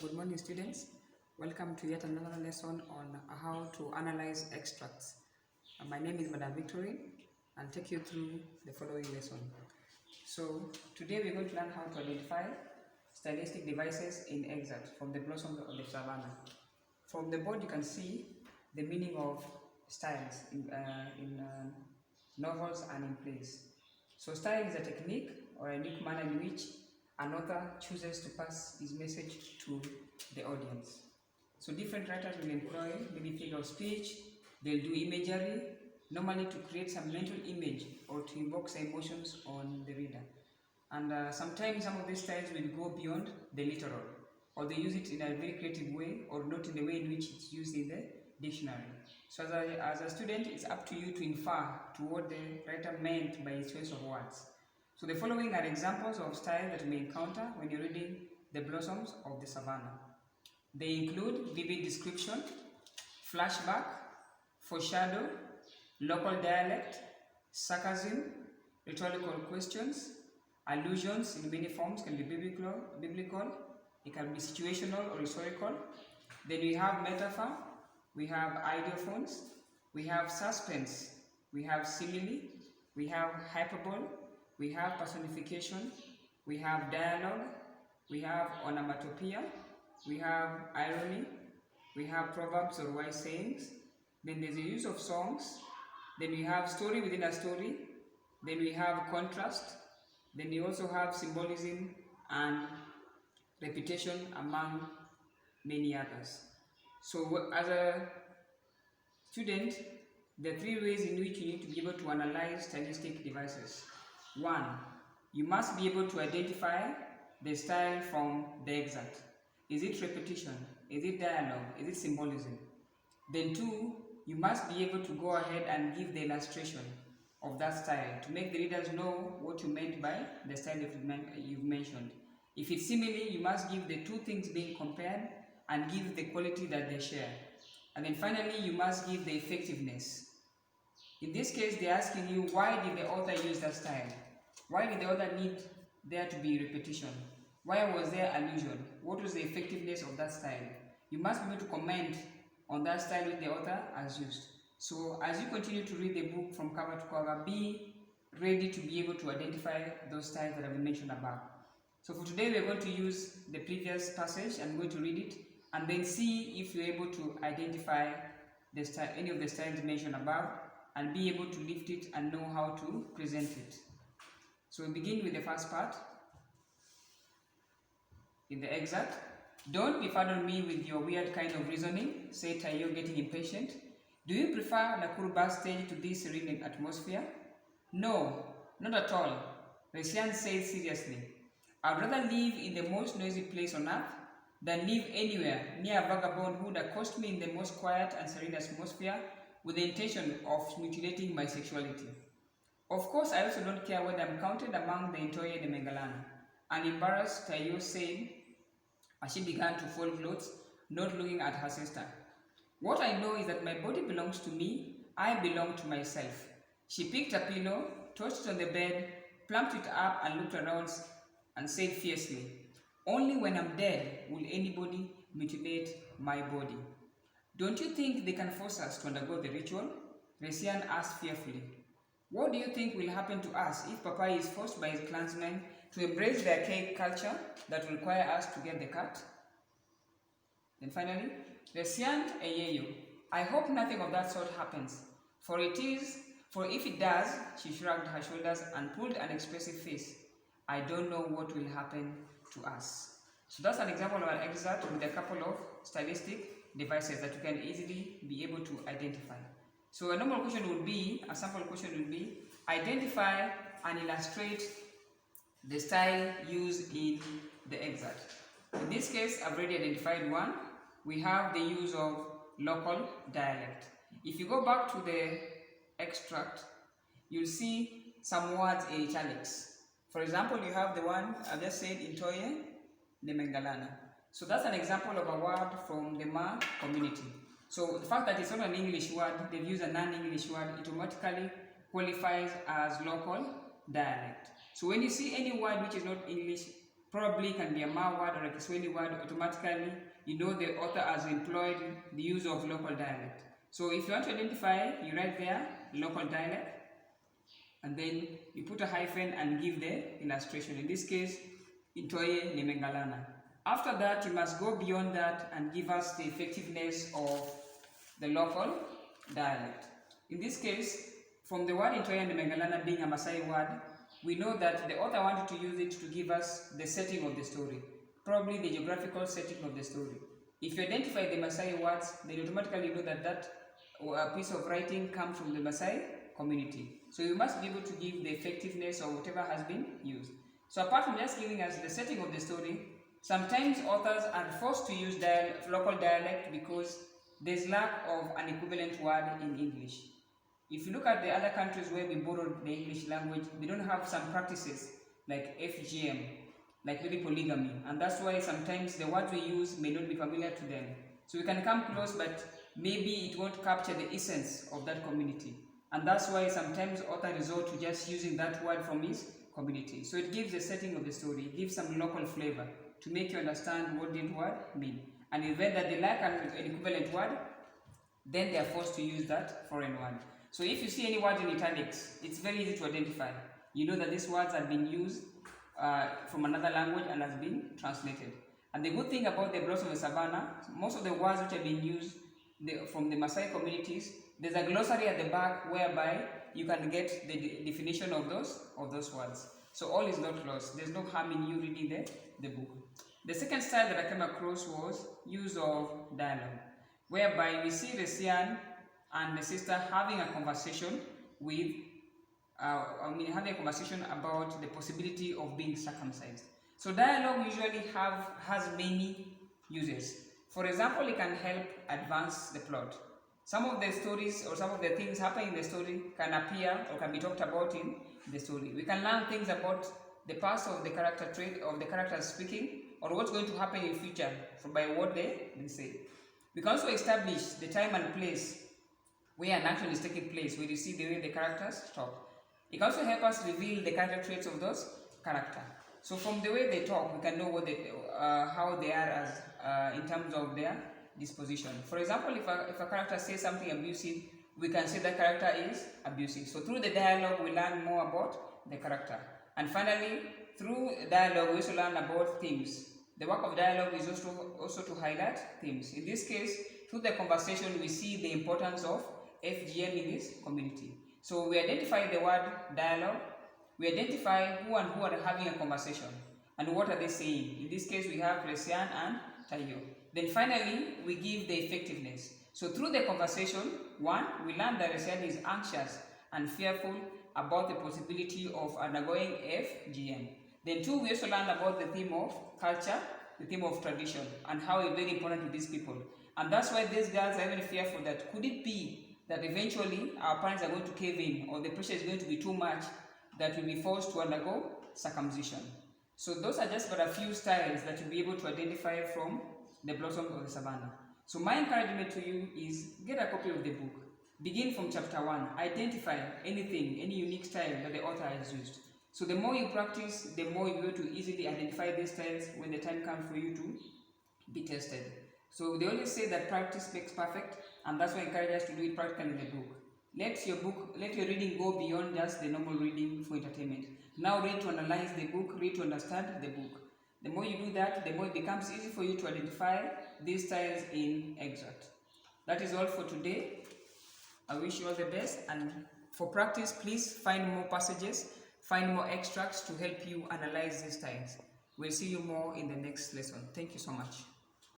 Good morning, students. Welcome to yet another lesson on how to analyze extracts. My name is Ms.Victorine. I'll take you through the following lesson. So, today we're going to learn how to identify stylistic devices in Excerpt from the blossom of the Savannah. From the board, you can see the meaning of styles in novels and in plays. So, style is a technique or a unique manner in which an author chooses to pass his message to the audience. So different writers will employ maybe figure of speech, they'll do imagery, normally to create some mental image or to evoke some emotions on the reader. And sometimes some of these styles will go beyond the literal, or they use it in a very creative way, or not in the way in which it's used in the dictionary. So as a student, it's up to you to infer to what the writer meant by his choice of words. So the following are examples of style that you may encounter when you're reading The Blossoms of the Savannah. They include vivid description, flashback, foreshadow, local dialect, sarcasm, rhetorical questions, allusions in many forms, can be biblical, it can be situational or historical. Then we have metaphor, we have ideophones, we have suspense, we have simile, we have hyperbole, we have personification, we have dialogue, we have onomatopoeia, we have irony, we have proverbs or wise sayings, then there's the use of songs, then we have story within a story, then we have contrast, then we also have symbolism and repetition among many others. So as a student, there are three ways in which you need to be able to analyze stylistic devices. 1. You must be able to identify the style from the excerpt. Is it repetition? Is it dialogue? Is it symbolism? Then 2. You must be able to go ahead and give the illustration of that style to make the readers know what you meant by the style that you've mentioned. If it's simile, you must give the two things being compared and give the quality that they share. And then finally, you must give the effectiveness. In this case, they're asking you, why did the author use that style? Why did the author need there to be repetition? Why was there allusion? What was the effectiveness of that style? You must be able to comment on that style which the author has used. So as you continue to read the book from cover to cover, be ready to be able to identify those styles that have been mentioned above. So for today, we're going to use the previous passage. I'm going to read it and then see if you're able to identify the style, any of the styles mentioned above, and be able to lift it and know how to present it. So we begin with the first part. In the excerpt, "Don't befuddle me with your weird kind of reasoning," said Tayo, getting impatient. "Do you prefer Nakuru bus stage to this serene atmosphere?" "No, not at all," Resian said seriously. "I'd rather live in the most noisy place on earth than live anywhere near a vagabond who would accost me in the most quiet and serene atmosphere with the intention of mutilating my sexuality. Of course, I also don't care whether I'm counted among the Ntoye de Mengalana." An embarrassed Tayo said as she began to fold clothes, not looking at her sister. "What I know is that my body belongs to me, I belong to myself." She picked a pillow, tossed it on the bed, plumped it up and looked around and said fiercely, "Only when I'm dead will anybody mutilate my body." "Don't you think they can force us to undergo the ritual?" Resian asked fearfully. "What do you think will happen to us if Papa is forced by his clansmen to embrace the archaic culture that will require us to get the cut?" Then finally, Resian Eyeyo, "I hope nothing of that sort happens, for if it does," she shrugged her shoulders and pulled an expressive face, "I don't know what will happen to us." So that's an example of an excerpt with a couple of stylistic devices that you can easily be able to identify. So a normal question would be, a sample question would be, identify and illustrate the style used in the excerpt. In this case, I've already identified one. We have the use of local dialect. If you go back to the extract, you'll see some words in italics. For example, you have the one I've just said, Ntoye de Mengalana. So that's an example of a word from the Ma community. So the fact that it's not an English word, they've used a non-English word, it automatically qualifies as local dialect. So when you see any word which is not English Probably can be a Ma word or a Kiswahili word. Automatically, you know the author has employed the use of local dialect. So if you want to identify, you write there local dialect, and then you put a hyphen and give the illustration. In this case, Intoye Nemengalana. After that, you must go beyond that and give us the effectiveness of the local dialect. In this case, from the word Intoye Nemengalana being a Maasai word, we know that the author wanted to use it to give us the setting of the story, probably the geographical setting of the story. If you identify the Maasai words, then you automatically know that that piece of writing comes from the Maasai community. So you must be able to give the effectiveness of whatever has been used. So apart from just giving us the setting of the story, sometimes authors are forced to use local dialect because there's lack of an equivalent word in English. If you look at the other countries where we borrowed the English language, they don't have some practices like FGM, like maybe polygamy, and that's why sometimes the words we use may not be familiar to them. So we can come close, but maybe it won't capture the essence of that community. And that's why sometimes author resort to just using that word from his community. So it gives the setting of the story, it gives some local flavor to make you understand what that word means. And if that they lack an equivalent word, then they are forced to use that foreign word. So if you see any word in italics, it's very easy to identify. You know that these words have been used from another language and has been translated. And the good thing about the Blossom of Savannah, most of the words which have been used from the Maasai communities, there's a glossary at the back whereby you can get the definition of those words. So all is not lost. There's no harm in you reading the book. The second style that I came across was use of dialogue, whereby we see the Sian and the sister having a conversation with, having a conversation about the possibility of being circumcised. So dialogue usually has many uses. For example, it can help advance the plot. Some of the stories or some of the things happening in the story can appear or can be talked about in the story. We can learn things about the past of the character trait of the characters speaking, or what's going to happen in future by what they say. We can also establish the time and place where an action is taking place, where you see the way the characters talk. It can also help us reveal the character traits of those characters. So from the way they talk, we can know what how they are as in terms of their disposition. For example, if a character says something abusive, we can say that character is abusive. So through the dialogue, we learn more about the character. And finally, through dialogue, we also learn about themes. The work of dialogue is also to highlight themes. In this case, through the conversation, we see the importance of FGM in this community. So we identify the word dialogue, we identify who and who are having a conversation, and what are they saying. In this case, we have Resian and Tayo. Then finally, we give the effectiveness. So through the conversation, one, we learn that Resian is anxious and fearful about the possibility of undergoing FGM. Then two, we also learn about the theme of culture, the theme of tradition, and how it's very important to these people. And that's why these girls are very fearful that could it be that eventually our parents are going to cave in, or the pressure is going to be too much that we'll be forced to undergo circumcision. So those are just but a few styles that you'll be able to identify from the Blossom of the Savannah. So my encouragement to you is get a copy of the book. Begin from chapter 1. Identify anything, any unique style that the author has used. So the more you practice, the more you'll be able to easily identify these styles when the time comes for you to be tested. So they always say that practice makes perfect, and that's why I encourage us to do it practically in the book. Let your reading go beyond just the normal reading for entertainment. Now read to analyze the book, read to understand the book. The more you do that, the more it becomes easy for you to identify these styles in Excerpt. That is all for today. I wish you all the best, and for practice, please find more passages, find more extracts to help you analyze these styles. We'll see you more in the next lesson. Thank you so much.